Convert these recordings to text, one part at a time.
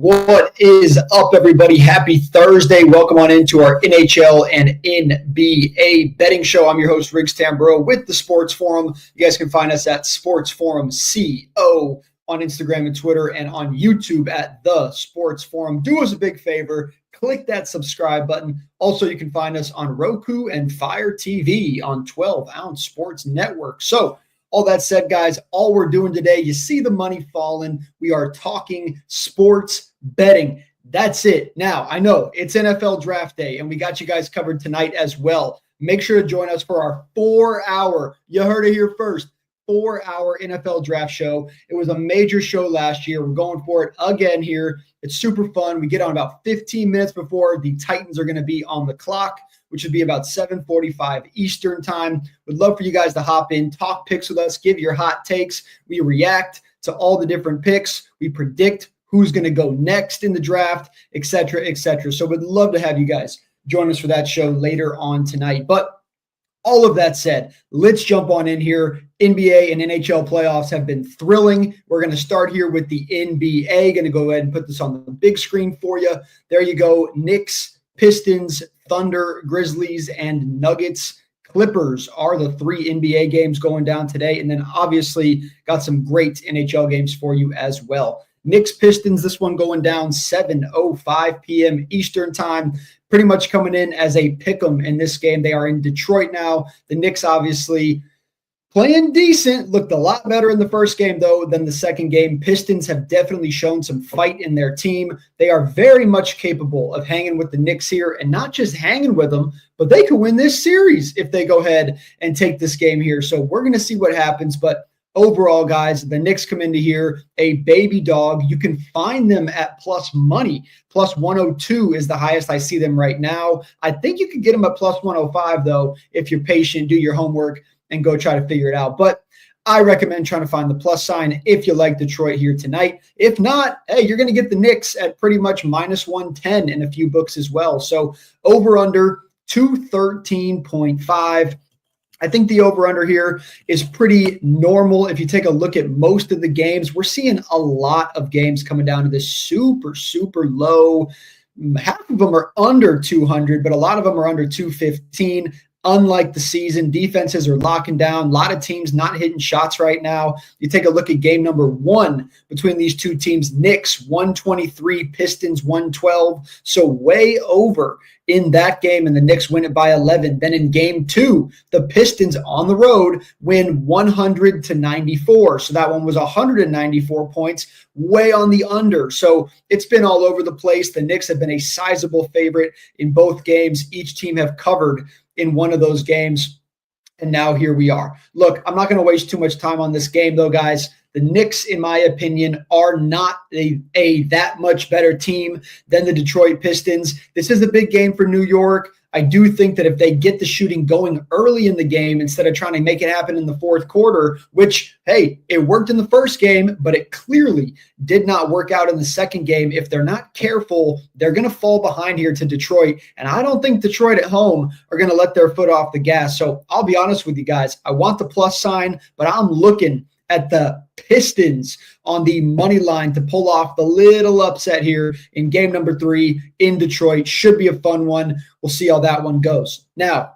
What is up, everybody? Happy Thursday. Welcome on into our NHL and NBA betting show. I'm your host, Riggs Tamburo, with the Sports Forum. You guys can find us at Sports Forum CO on Instagram and Twitter, and on YouTube at The Sports Forum. Do us a big favor. Click that subscribe button. Also, you can find us on Roku and Fire TV on 12-ounce Sports Network. So, all that said, guys, all we're doing today, you see the money falling. We are talking sports betting. That's it. Now, I know it's NFL Draft Day, and we got you guys covered tonight as well. Make sure to join us for our 4-hour, you heard it here first, 4-hour NFL draft show. It was a major show last year. We're going for it again here. It's super fun. We get on about 15 minutes before the Titans are going to be on the clock, which would be about 7:45 Eastern time. Would love for you guys to hop in, talk picks with us, give your hot takes. We react to all the different picks. We predict who's going to go next in the draft, et cetera, et cetera. So we'd love to have you guys join us for that show later on tonight. But all of that said, let's jump on in here. NBA and NHL playoffs have been thrilling. We're going to start here with the NBA. Going to go ahead and put this on the big screen for you. There you go. Knicks, Pistons, Thunder, Grizzlies, and Nuggets. Clippers are the 3 NBA games going down today. And then obviously got some great NHL games for you as well. Knicks, Pistons, this one going down 7:05 p.m. Eastern time. Pretty much coming in as a pick'em in this game. They are in Detroit now. The Knicks obviously playing decent. Looked a lot better in the first game, though, than the second game. Pistons have definitely shown some fight in their team. They are very much capable of hanging with the Knicks here, and not just hanging with them, but they could win this series if they go ahead and take this game here. So we're going to see what happens, but overall, guys, the Knicks come into here a baby dog. You can find them at plus money. Plus 102 is the highest I see them right now. I think you could get them at plus 105, though, if you're patient, do your homework, and go try to figure it out. But I recommend trying to find the plus sign if you like Detroit here tonight. If not, hey, you're going to get the Knicks at pretty much minus 110 in a few books as well. So over under 213.5. I think the over-under here is pretty normal. If you take a look at most of the games, we're seeing a lot of games coming down to this super, super low. Half of them are under 200, but a lot of them are under 215. Unlike the season, defenses are locking down. A lot of teams not hitting shots right now. You take a look at game number 1 between these two teams. Knicks 123, Pistons 112. So way over in that game, and the Knicks win it by 11. Then in game 2, the Pistons on the road win 100-94. So that one was 194 points, way on the under. So it's been all over the place. The Knicks have been a sizable favorite in both games. Each team have covered in one of those games, and now here we are. Look, I'm not going to waste too much time on this game, though, guys. The Knicks, in my opinion, are not a that much better team than the Detroit Pistons. This is a big game for New York. I do think that if they get the shooting going early in the game instead of trying to make it happen in the fourth quarter, which, hey, it worked in the first game, but it clearly did not work out in the second game. If they're not careful, they're going to fall behind here to Detroit. And I don't think Detroit at home are going to let their foot off the gas. So I'll be honest with you guys. I want the plus sign, but I'm looking at the Pistons on the money line to pull off the little upset here in game number 3 in Detroit. Should be a fun one. We'll see how that one goes. Now,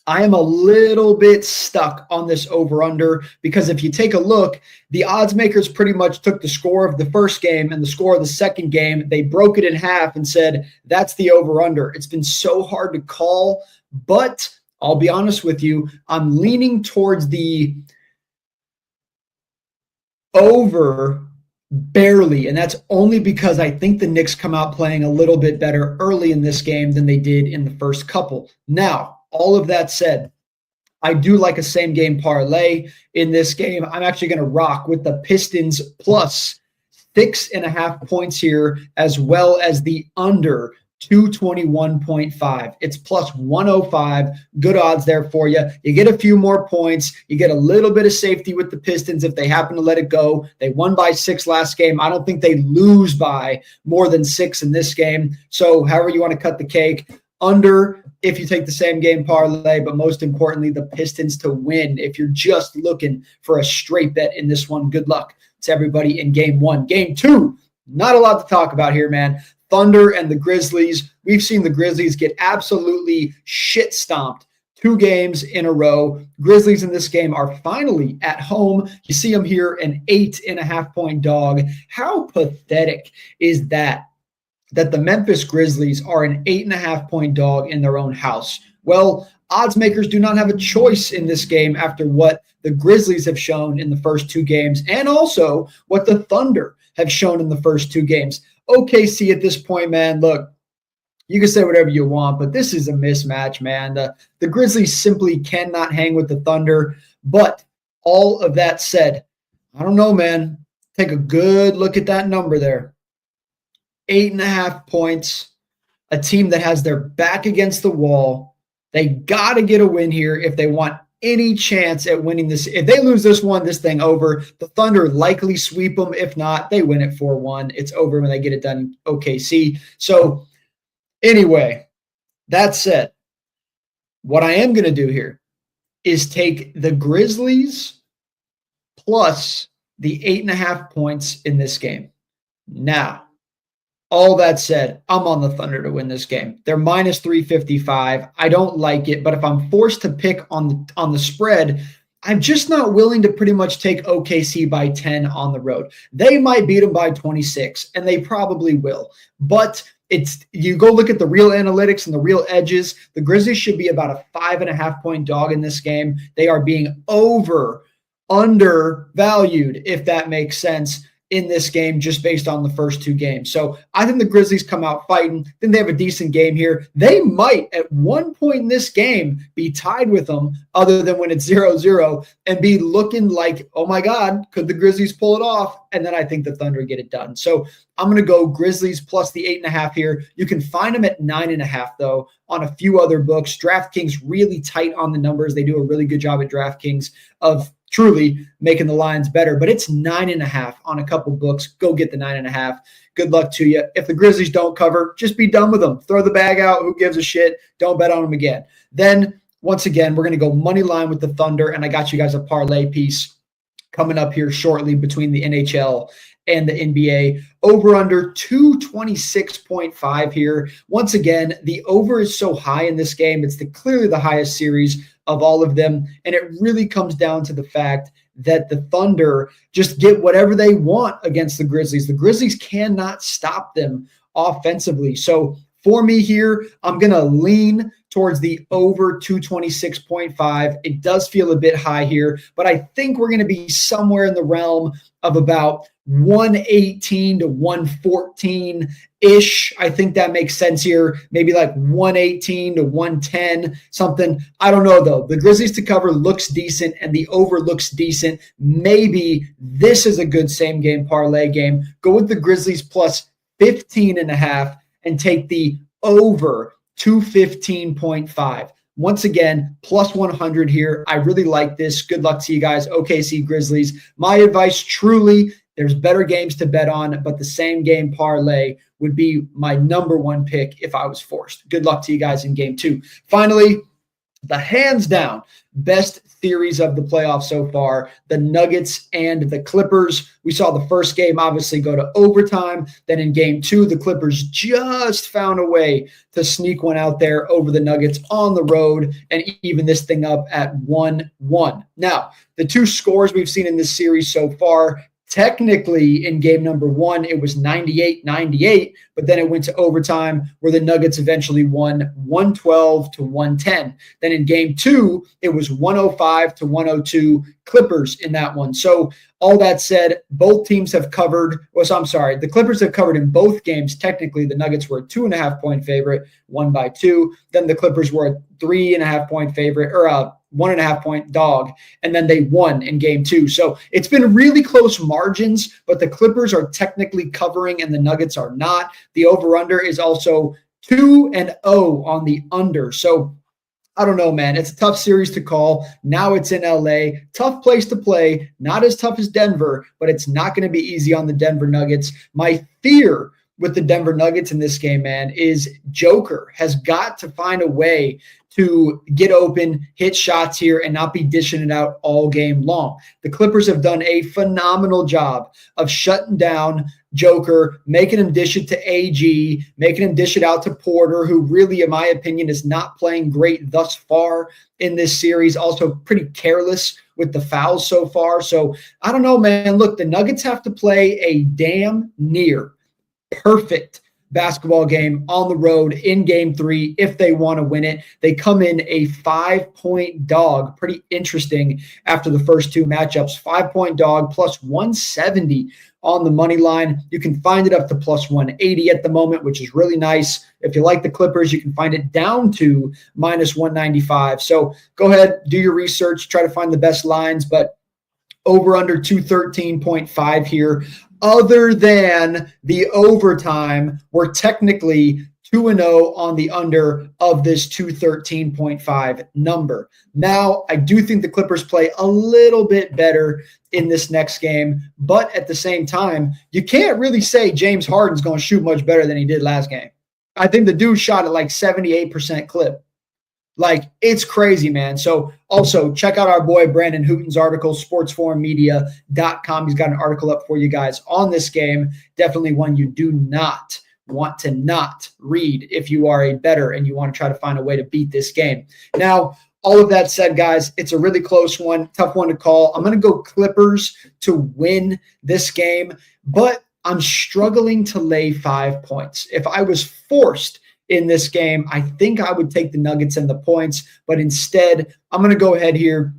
I am a little bit stuck on this over-under because if you take a look, the odds makers pretty much took the score of the first game and the score of the second game. They broke it in half and said, that's the over-under. It's been so hard to call, but I'll be honest with you, I'm leaning towards the over barely, and that's only because I think the Knicks come out playing a little bit better early in this game than they did in the first couple. Now, all of that said, I do like a same game parlay in this game. I'm actually going to rock with the Pistons plus 6.5 points here, as well as the under 221.5. It's plus 105. Good odds there for you. You get a few more points. You get a little bit of safety with the Pistons if they happen to let it go. They won by 6 last game. I don't think they lose by more than 6 in this game. So however you want to cut the cake, under if you take the same game parlay, but most importantly, the Pistons to win. If you're just looking for a straight bet in this one, good luck to everybody in game 1. Game 2, Not a lot to talk about here, man. Thunder and the Grizzlies. We've seen the Grizzlies get absolutely shit stomped 2 games in a row. Grizzlies in this game are finally at home. You see them here, an 8.5-point dog. How pathetic is that the Memphis Grizzlies are an 8.5-point dog in their own house? Well, odds makers do not have a choice in this game after what the Grizzlies have shown in the first 2 games and also what the Thunder have shown in the first 2 games. OKC at this point, man, look, you can say whatever you want, but this is a mismatch, man. The Grizzlies simply cannot hang with the Thunder. But all of that said, I don't know, man. Take a good look at that number there. 8.5 points, a team that has their back against the wall. They got to get a win here if they want any chance at winning this. If they lose this one, this thing over. The Thunder likely sweep them. If not, they win it 4-1. It's over when they get it done in OKC. So anyway, that said, what I am going to do here is take the Grizzlies plus the 8.5 points in this game. Now, all that said, I'm on the Thunder to win this game. They're minus 355. I don't like it, but if I'm forced to pick on the spread, I'm just not willing to pretty much take OKC by 10 on the road. They might beat them by 26, and they probably will. But you go look at the real analytics and the real edges. The Grizzlies should be about a 5.5-point dog in this game. They are being undervalued, if that makes sense, in this game just based on the first 2 games. So I think the Grizzlies come out fighting. Then they have a decent game here. They might at one point in this game be tied with them other than when it's 0-0 and be looking like, oh my God, could the Grizzlies pull it off? And then I think the Thunder get it done. So I'm going to go Grizzlies plus the 8.5 here. You can find them at 9.5 though on a few other books. DraftKings really tight on the numbers. They do a really good job at DraftKings of truly making the lines better, but it's 9.5 on a couple books. Go get the 9.5. Good luck to you. If the Grizzlies don't cover, just be done with them. Throw the bag out. Who gives a shit? Don't bet on them again. Then once again, we're going to go money line with the Thunder, and I got you guys a parlay piece coming up here shortly between the NHL and the NBA. Over under 226.5 here. Once again, the over is so high in this game. It's clearly the highest series of all of them. And it really comes down to the fact that the Thunder just get whatever they want against the Grizzlies. The Grizzlies cannot stop them offensively. So for me here, I'm going to lean towards the over 226.5. It does feel a bit high here, but I think we're going to be somewhere in the realm of about 118 to 114-ish. I think that makes sense here. Maybe like 118 to 110, something. I don't know, though. The Grizzlies to cover looks decent, and the over looks decent. Maybe this is a good same-game parlay game. Go with the Grizzlies plus 15.5 and take the over 215.5. Once again, plus 100 here. I really like this. Good luck to you guys. OKC Grizzlies. My advice, truly, there's better games to bet on, but the same game parlay would be my number 1 pick if I was forced. Good luck to you guys in game 2. Finally, the hands down best theories of the playoffs so far, the Nuggets and the Clippers. We saw the first game obviously go to overtime. Then in game 2, the Clippers just found a way to sneak one out there over the Nuggets on the road and even this thing up at 1-1. Now, the 2 scores we've seen in this series so far, technically, in game number 1, it was 98-98, but then it went to overtime where the Nuggets eventually won 112 to 110. Then in game 2, it was 105 to 102 Clippers in that one. So all that said, both teams have covered. The Clippers have covered in both games. Technically, the Nuggets were a 2.5-point favorite, won by 2. Then the Clippers were a 3.5-point favorite, or a 1.5-point dog, and then they won in game 2. So it's been really close margins, but the Clippers are technically covering and the Nuggets are not. The over-under is also 2-0 on the under. So I don't know, man. It's a tough series to call. Now it's in LA. Tough place to play. Not as tough as Denver, but it's not going to be easy on the Denver Nuggets. My fear with the Denver Nuggets in this game, man, is Joker has got to find a way to get open, hit shots here, and not be dishing it out all game long. The Clippers have done a phenomenal job of shutting down Joker, making him dish it to AG, making him dish it out to Porter, who really, in my opinion, is not playing great thus far in this series. Also pretty careless with the fouls so far. So I don't know, man. Look, the Nuggets have to play a damn near perfect basketball game on the road in game 3 if they want to win it. They come in a 5-point dog. Pretty interesting after the first 2 matchups. 5-point dog plus 170 on the money line. You can find it up to plus 180 at the moment, which is really nice. If you like the Clippers, you can find it down to minus 195. So go ahead, do your research, try to find the best lines, but over under 213.5 here. Other than the overtime, we're technically 2-0 on the under of this 213.5 number. Now, I do think the Clippers play a little bit better in this next game, but at the same time, you can't really say James Harden's going to shoot much better than he did last game. I think the dude shot at like 78% clip. Like, it's crazy, man. So also check out our boy Brandon Hooten's article, sportsforummedia.com. He's got an article up for you guys on this game. Definitely one you do not want to not read if you are a bettor and you want to try to find a way to beat this game. Now, all of that said, guys, it's a really close one, tough one to call. I'm going to go Clippers to win this game, but I'm struggling to lay 5 points. If I was forced in this game, I think I would take the Nuggets and the points, but instead, I'm going to go ahead here.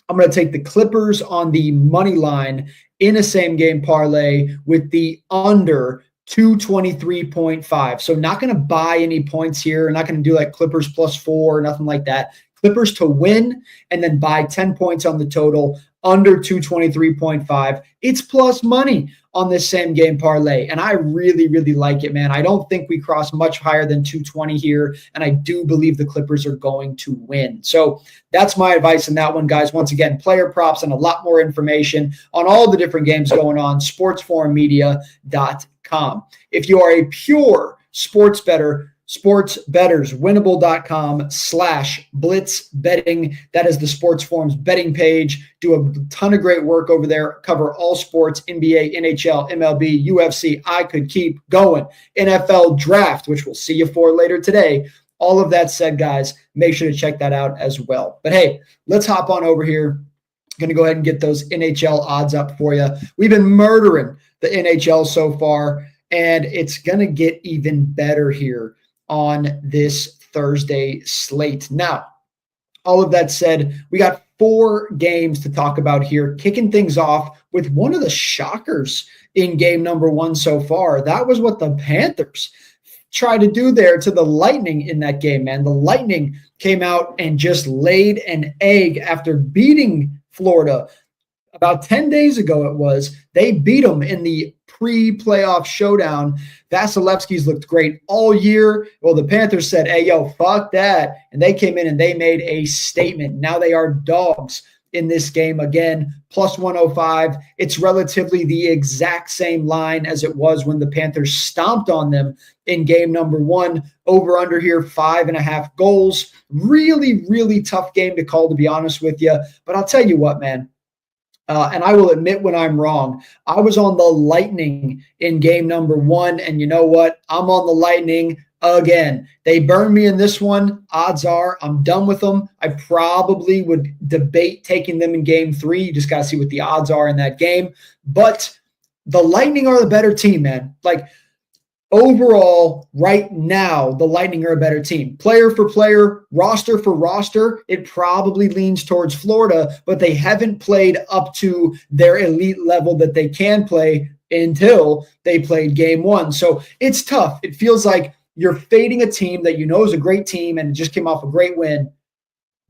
I'm going to take the Clippers on the money line in a same game parlay with the under 223.5. So not going to buy any points here. Not going to do like Clippers plus 4 or nothing like that. Clippers to win and then buy 10 points on the total under 223.5. It's plus money on this same game parlay. And I really, really like it, man. I don't think we cross much higher than 220 here. And I do believe the Clippers are going to win. So that's my advice on that one, guys. Once again, player props and a lot more information on all the different games going on, sportsforummedia.com. If you are a pure sports bettor, sportsbetterswinnable.com/blitz betting. That is the Sports Forums betting page. Do a ton of great work over there. Cover all sports, NBA, NHL, MLB, UFC. I could keep going. NFL draft, which we'll see you for later today. All of that said, guys, make sure to check that out as well. But hey, let's hop on over here. Going to go ahead and get those NHL odds up for you. We've been murdering the NHL so far, and it's going to get even better here on this Thursday slate. Now, all of that said, we got 4 games to talk about here, kicking things off with one of the shockers in game number 1 so far. That was what the Panthers tried to do there to the Lightning in that game, man. The Lightning came out and just laid an egg after beating Florida. About 10 days ago it was. They beat them in the pre-playoff showdown. Vasilevsky's looked great all year. Well, the Panthers said, hey, yo, fuck that. And they came in and they made a statement. Now they are dogs in this game again, plus 105. It's relatively the exact same line as it was when the Panthers stomped on them in game number 1. Over under here, 5.5 goals. Really, really tough game to call, to be honest with you. But I'll tell you what, man. And I will admit when I'm wrong. I was on the Lightning in game number 1, and you know what? I'm on the Lightning again. They burned me in this one. Odds are I'm done with them. I probably would debate taking them in game 3. You just got to see what the odds are in that game. But the Lightning are the better team, man. Like, overall, right now, the Lightning are a better team. Player for player, roster for roster, it probably leans towards Florida, but they haven't played up to their elite level that they can play until they played game 1. So it's tough. It feels like you're fading a team that you know is a great team and just came off a great win.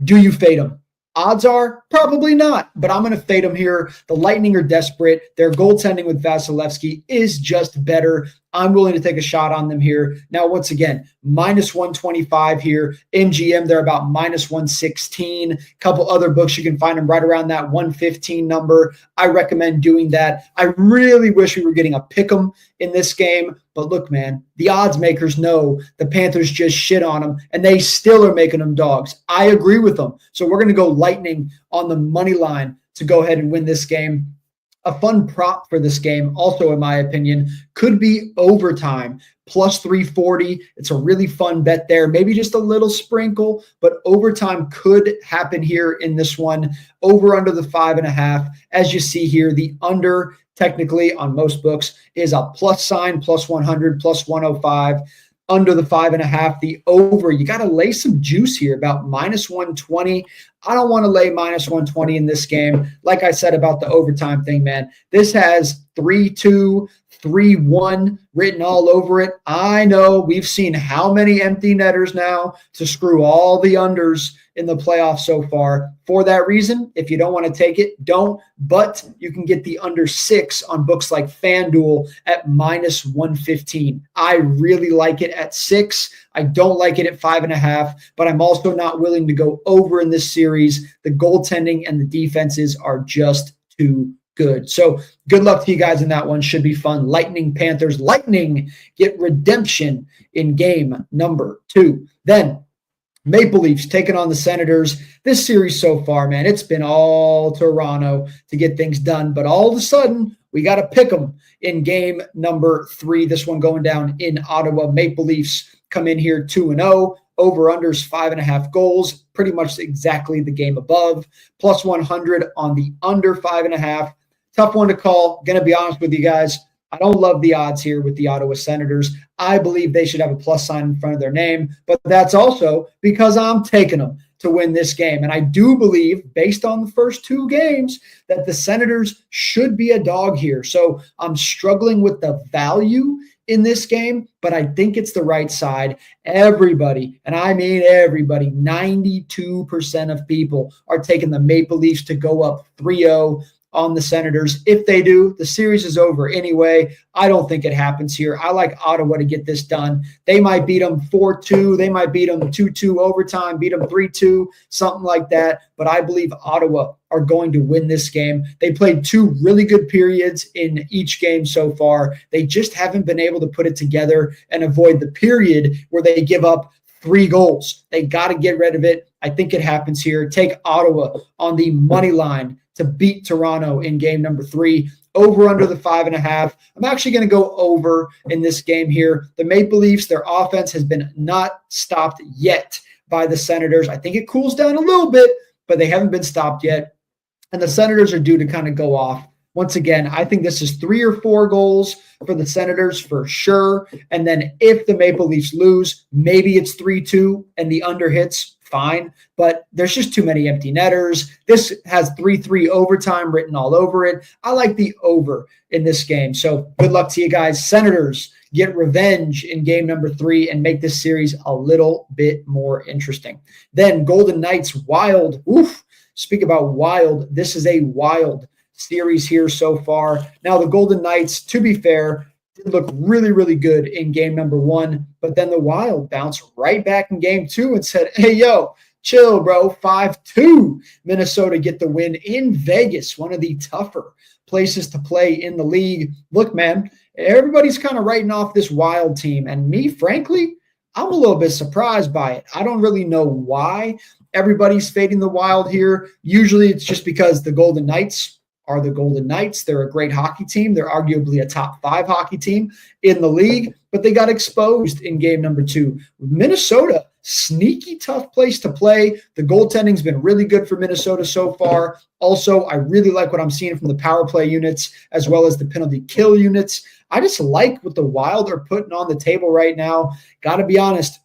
Do you fade them? Odds are probably not, but I'm going to fade them here. The Lightning are desperate. Their goaltending with Vasilevsky is just better. I'm willing to take a shot on them here. Now, once again, minus 125 here. MGM, they're about minus 116. A couple other books, you can find them right around that 115 number. I recommend doing that. I really wish we were getting a pick 'em in this game. But look, man, the odds makers know the Panthers just shit on them, and they still are making them dogs. I agree with them. So we're going to go Lightning on the money line to go ahead and win this game. A fun prop for this game, also in my opinion, could be overtime, plus 340. It's a really fun bet there. Maybe just a little sprinkle, but overtime could happen here in this one. Over under the 5.5. As you see here, the under technically on most books is a plus sign, plus 100, plus 105. Under the 5.5, the over, you got to lay some juice here, about minus 120. I don't want to lay minus 120 in this game. Like I said about the overtime thing, man, this has 3-2, 3-1 written all over it. I know we've seen how many empty netters now to screw all the unders in the playoffs so far. For that reason, if you don't want to take it, don't. But you can get the under 6 on books like FanDuel at minus 115. I really like it at 6. I don't like it at 5.5, but I'm also not willing to go over in this series. The goaltending and the defenses are just too good. So good luck to you guys in that one. Should be fun. Lightning Panthers. Lightning get redemption in game number 2. Then Maple Leafs taking on the Senators. This series so far, man, it's been all Toronto to get things done. But all of a sudden, we got to pick them in game number 3. This one going down in Ottawa. Maple Leafs come in here 2-0. Over-unders 5.5 goals. Pretty much exactly the game above. Plus 100 on the under 5.5. Tough one to call. Going to be honest with you guys. I don't love the odds here with the Ottawa Senators. I believe they should have a plus sign in front of their name, but that's also because I'm taking them to win this game. And I do believe, based on the first 2 games, that the Senators should be a dog here. So I'm struggling with the value in this game, but I think it's the right side. Everybody, and I mean everybody, 92% of people are taking the Maple Leafs to go up 3-0 on the Senators. If they do, the series is over anyway. I don't think it happens here. I like Ottawa to get this done. They might beat them 4-2. They might beat them 2-2 overtime, beat them 3-2, something like that. But I believe Ottawa are going to win this game. They played 2 really good periods in each game so far. They just haven't been able to put it together and avoid the period where they give up 3 goals. They got to get rid of it. I think it happens here. Take Ottawa on the money line to beat Toronto in game number 3. Over under the 5.5. I'm actually going to go over in this game here. The Maple Leafs, their offense has been not stopped yet by the Senators. I think it cools down a little bit, but they haven't been stopped yet. And the Senators are due to kind of go off. Once again, I think this is 3 or 4 goals for the Senators for sure. And then if the Maple Leafs lose, maybe it's 3-2 and the under hits. Fine, but there's just too many empty netters. This has 3-3 overtime written all over it. I like the over in this game. So good luck to you guys. Senators get revenge in game number 3 and make this series a little bit more interesting. Then Golden Knights Wild. Oof. Speak about wild. This is a wild series here so far. Now the Golden Knights, to be fair, did look really, really good in game number 1, but then the Wild bounced right back in game 2 and said, hey, yo, chill, bro, 5-2. Minnesota get the win in Vegas, one of the tougher places to play in the league. Look, man, everybody's kind of writing off this Wild team, and me, frankly, I'm a little bit surprised by it. I don't really know why everybody's fading the Wild here. Usually it's just because the Golden Knights are the Golden Knights. They're a great hockey team. They're arguably a top 5 hockey team in the league, but they got exposed in game number 2. Minnesota, sneaky tough place to play. The goaltending's been really good for Minnesota so far. Also, I really like what I'm seeing from the power play units as well as the penalty kill units. I just like what the Wild are putting on the table right now. Got to be honest,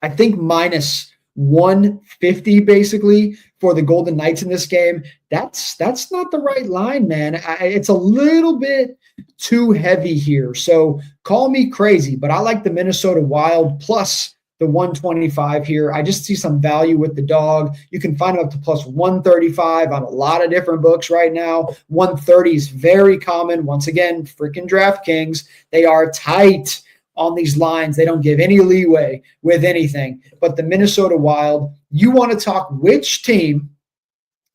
I think minus 150 basically for the Golden Knights in this game. That's not the right line, man. It's a little bit too heavy here. So call me crazy, but I like the Minnesota Wild plus the 125 here. I just see some value with the dog. You can find them up to plus 135 on a lot of different books right now. 130 is very common. Once again, freaking DraftKings, they are tight on these lines. They don't give any leeway with anything. But the Minnesota Wild, you want to talk which team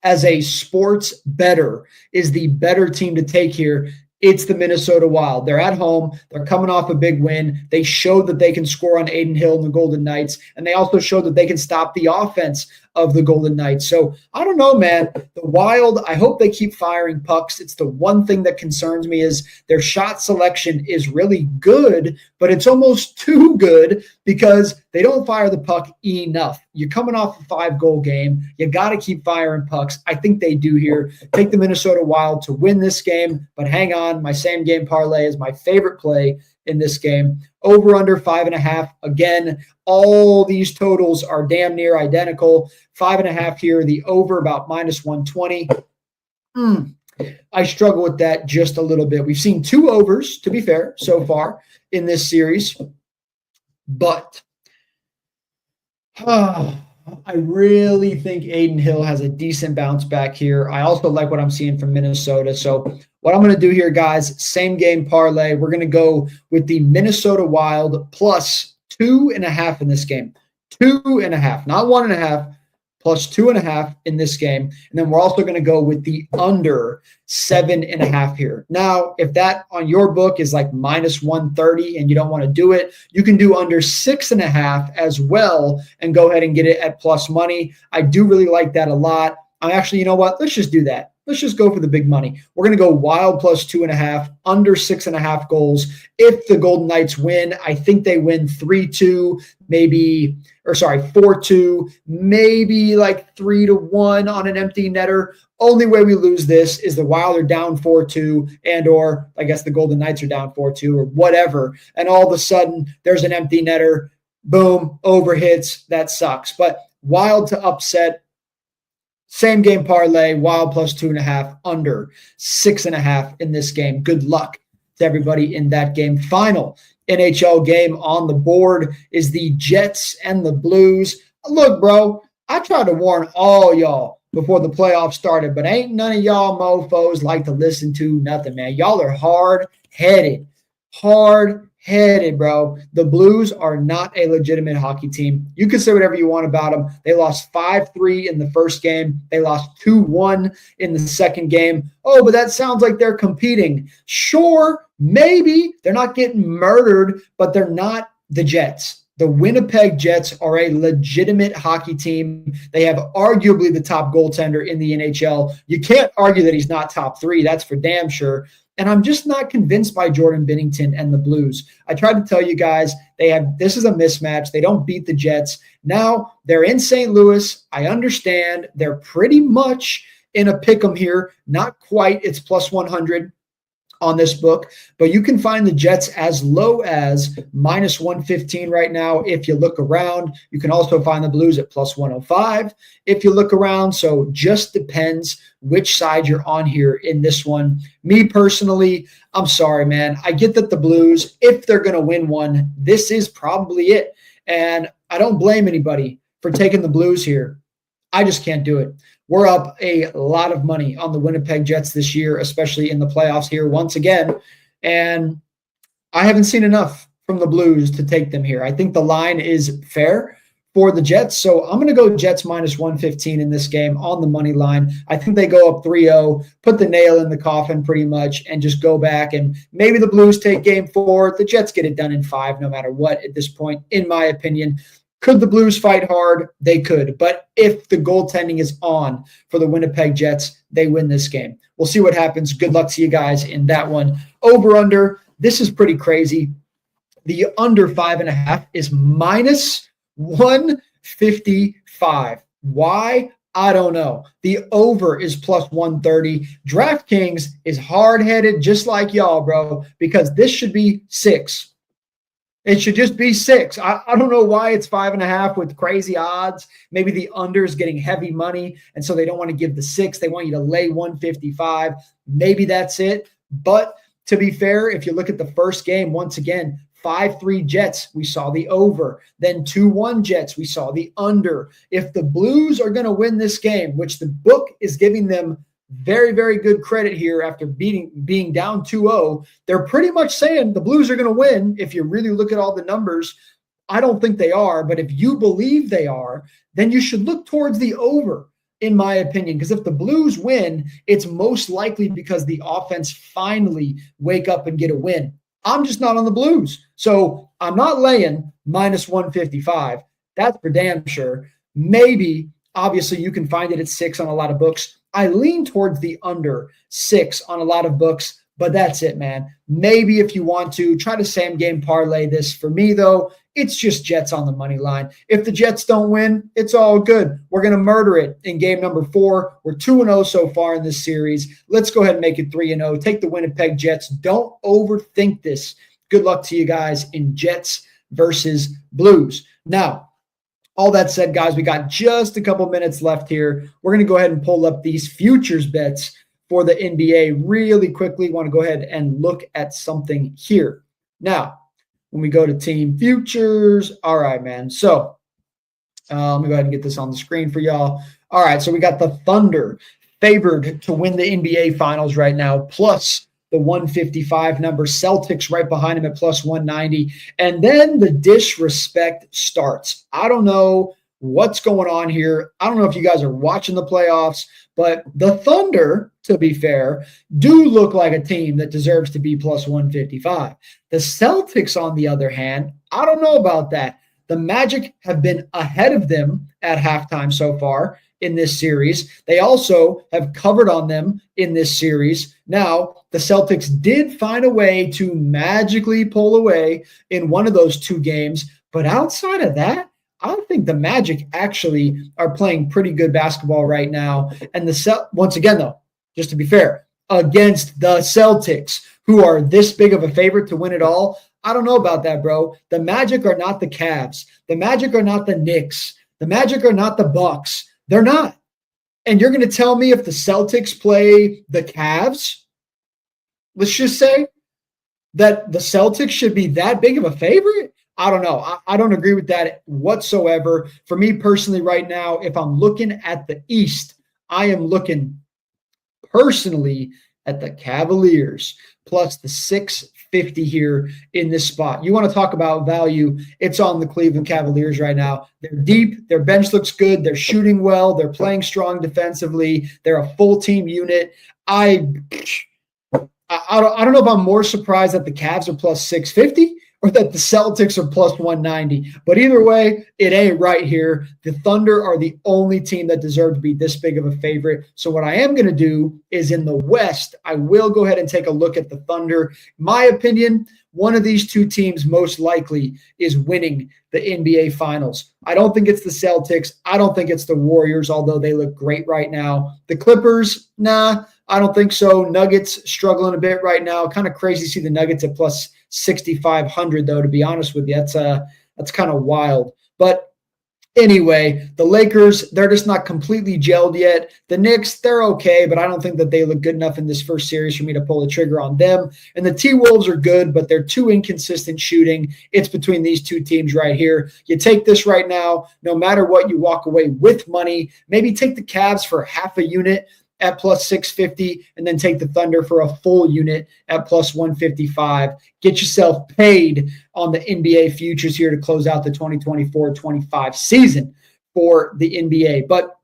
as a sports bettor is the better team to take here. It's the Minnesota Wild. They're at home. They're coming off a big win. They showed that they can score on Adin Hill and the Golden Knights, and they also showed that they can stop the offense of the Golden Knights. So I don't know, man. The Wild, I hope they keep firing pucks. It's the one thing that concerns me is their shot selection is really good, but it's almost too good because they don't fire the puck enough. You're coming off a 5-goal game. You got to keep firing pucks. I think they do here. Take the Minnesota Wild to win this game, but hang on. My same game parlay is my favorite play in this game. Over under 5.5. Again, all these totals are damn near identical. 5.5 here, the over about minus 120. I struggle with that just a little bit. We've seen 2 overs, to be fair, so far in this series. But I really think Adin Hill has a decent bounce back here. I also like what I'm seeing from Minnesota. So what I'm going to do here, guys, same game parlay. We're going to go with the Minnesota Wild plus 2.5 in this game. 2.5, not 1.5, plus 2.5 in this game. And then we're also going to go with the under 7.5 here. Now, if that on your book is like minus 130 and you don't want to do it, you can do under 6.5 as well and go ahead and get it at plus money. I do really like that a lot. I'm actually, you know what? Let's just do that. Let's just go for the big money. We're going to go Wild plus 2.5, under 6.5 goals. If the Golden Knights win, I think they win 3-2, maybe, or sorry, 4-2, maybe like 3-1 on an empty netter. Only way we lose this is the Wild are down 4-2 and or I guess the Golden Knights are down 4-2 or whatever. And all of a sudden there's an empty netter. Boom, over hits. That sucks. But Wild to upset. Same game parlay, Wild plus 2.5, under 6.5 in this game. Good luck to everybody in that game. Final NHL game on the board is the Jets and the Blues. Look, bro, I tried to warn all y'all before the playoffs started, but ain't none of y'all mofos like to listen to nothing, man. Y'all are hard-headed. Hard-headed, bro. The Blues are not a legitimate hockey team. You can say whatever you want about them. They lost 5-3 in the first game. They lost 2-1 in the second game. Oh, but that sounds like they're competing. Sure, maybe. They're not getting murdered, but they're not the Jets. The Winnipeg Jets are a legitimate hockey team. They have arguably the top goaltender in the NHL. You can't argue that he's not top 3. That's for damn sure. And I'm just not convinced by Jordan Binnington and the Blues. I tried to tell you guys, this is a mismatch. They don't beat the Jets. Now they're in St. Louis. I understand they're pretty much in a pick 'em here. Not quite. It's plus 100 on this book, but you can find the Jets as low as minus 115 right now. If you look around, you can also find the Blues at plus 105 if you look around. So just depends which side you're on here in this one. Me personally, I'm sorry, man. I get that the Blues, if they're going to win one, this is probably it. And I don't blame anybody for taking the Blues here. I just can't do it. We're up a lot of money on the Winnipeg Jets this year, especially in the playoffs here once again. And I haven't seen enough from the Blues to take them here. I think the line is fair for the Jets. So I'm going to go Jets minus 115 in this game on the money line. I think they go up 3-0, put the nail in the coffin pretty much, and just go back. And maybe the Blues take game 4. The Jets get it done in 5 no matter what at this point, in my opinion. Could the Blues fight hard? They could. But if the goaltending is on for the Winnipeg Jets, they win this game. We'll see what happens. Good luck to you guys in that one. Over under, this is pretty crazy. The under 5.5 is minus 155. Why? I don't know. The over is plus 130. DraftKings is hard-headed just like y'all, bro, because this should be 6. It should just be 6. I don't know why it's 5.5 with crazy odds. Maybe the under is getting heavy money, and so they don't want to give the 6. They want you to lay 155. Maybe that's it. But to be fair, if you look at the first game, once again, 5-3 Jets, we saw the over. Then 2-1 Jets, we saw the under. If the Blues are going to win this game, which the book is giving them very, very good credit here after being down 2-0, they're pretty much saying the Blues are going to win. If you really look at all the numbers, I don't think they are, but if you believe they are, then you should look towards the over, in my opinion, because if the Blues win, it's most likely because the offense finally wake up and get a win. I'm just not on the Blues. So I'm not laying minus 155. That's for damn sure. Maybe, obviously, you can find it at 6 on a lot of books. I lean towards the under 6 on a lot of books, but that's it, man. Maybe if you want to, try to same game parlay this. For me, though, it's just Jets on the money line. If the Jets don't win, it's all good. We're going to murder it in game number 4. We're 2-0 so far in this series. Let's go ahead and make it 3-0. Take the Winnipeg Jets. Don't overthink this. Good luck to you guys in Jets versus Blues. Now, all that said, guys, we got just a couple minutes left here. We're going to go ahead and pull up these futures bets for the NBA really quickly. Want to go ahead and look at something here. Now, when we go to team futures, all right, man. So let me go ahead and get this on the screen for y'all. All right, so we got the Thunder favored to win the NBA Finals right now, plus the 155 number. Celtics right behind him at plus 190. And then the disrespect starts. I don't know what's going on here. I don't know if you guys are watching the playoffs, but the Thunder, to be fair, do look like a team that deserves to be plus 155. The Celtics, on the other hand, I don't know about that. The Magic have been ahead of them at halftime so far in this series. They also have covered on them in this series. Now, the Celtics did find a way to magically pull away in one of those 2 games, but outside of that, I think the Magic actually are playing pretty good basketball right now. And once again, though, just to be fair, against the Celtics, who are this big of a favorite to win it all, I don't know about that, bro. The Magic are not the Cavs. The Magic are not the Knicks. The Magic are not the Bucks. They're not. And you're going to tell me if the Celtics play the Cavs, let's just say, that the Celtics should be that big of a favorite? I don't know. I don't agree with that whatsoever. For me personally right now, if I'm looking at the East, I am looking personally at the Cavaliers plus the 650 here in this spot. You want to talk about value, it's on the Cleveland Cavaliers right now. They're deep. Their bench looks good. They're shooting well. They're playing strong defensively. They're a full team unit. I don't know if I'm more surprised that the Cavs are plus 650 or that the Celtics are plus 190. But either way, it ain't right here. The Thunder are the only team that deserve to be this big of a favorite. So what I am going to do is in the West, I will go ahead and take a look at the Thunder. My opinion, one of these 2 teams most likely is winning the NBA Finals. I don't think it's the Celtics. I don't think it's the Warriors, although they look great right now. The Clippers, nah, I don't think so. Nuggets struggling a bit right now. Kind of crazy to see the Nuggets at plus 6,500, though, to be honest with you. That's kind of wild. But anyway, the Lakers, they're just not completely gelled yet. The Knicks, they're okay, but I don't think that they look good enough in this first series for me to pull the trigger on them. And the T-Wolves are good, but they're too inconsistent shooting. It's between these 2 teams right here. You take this right now, no matter what, you walk away with money. Maybe take the Cavs for half a unit at plus 650, and then take the Thunder for a full unit at plus 155. Get yourself paid on the NBA futures here to close out the 2024-25 season for the NBA. But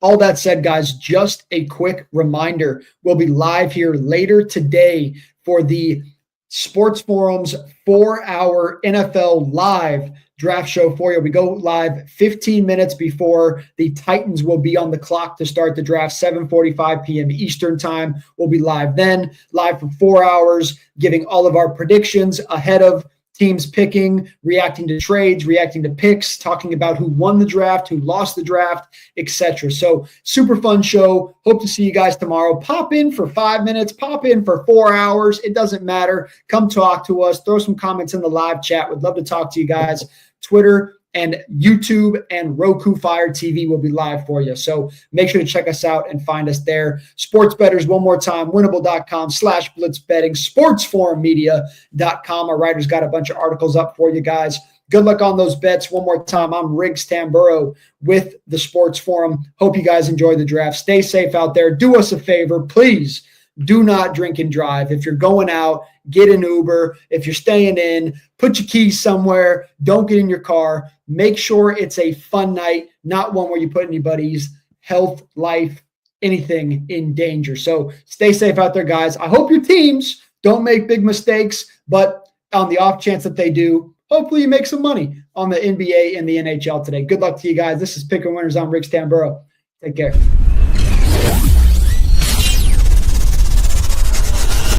all that said, guys, just a quick reminder. We'll be live here later today for the Sports Forum's 4-hour NFL live draft show for you. We go live 15 minutes before the Titans will be on the clock to start the draft, 7:45 p.m. Eastern time. We'll be live then, live for 4 hours, giving all of our predictions ahead of teams picking, reacting to trades, reacting to picks, talking about who won the draft, who lost the draft, etc. So super fun show. Hope to see you guys tomorrow. Pop in for 5 minutes, pop in for 4 hours. It doesn't matter. Come talk to us. Throw some comments in the live chat. We'd love to talk to you guys. Twitter and YouTube and Roku Fire TV will be live for you. So make sure to check us out and find us there. Sports bettors, one more time, winnable.com/blitzbetting, sportsforummedia.com. Our writers got a bunch of articles up for you guys. Good luck on those bets. One more time, I'm Riggs Tamburo with the Sports Forum. Hope you guys enjoy the draft. Stay safe out there. Do us a favor, please. Do not drink and drive. If you're going out, get an Uber. If you're staying in, put your keys somewhere. Don't get in your car. Make sure it's a fun night, not one where you put anybody's health, life, anything in danger. So stay safe out there, guys. I hope your teams don't make big mistakes, but on the off chance that they do, hopefully you make some money on the NBA and the NHL today. Good luck to you guys. This is Pick and Winners. I'm Riggs Tamburo. Take care.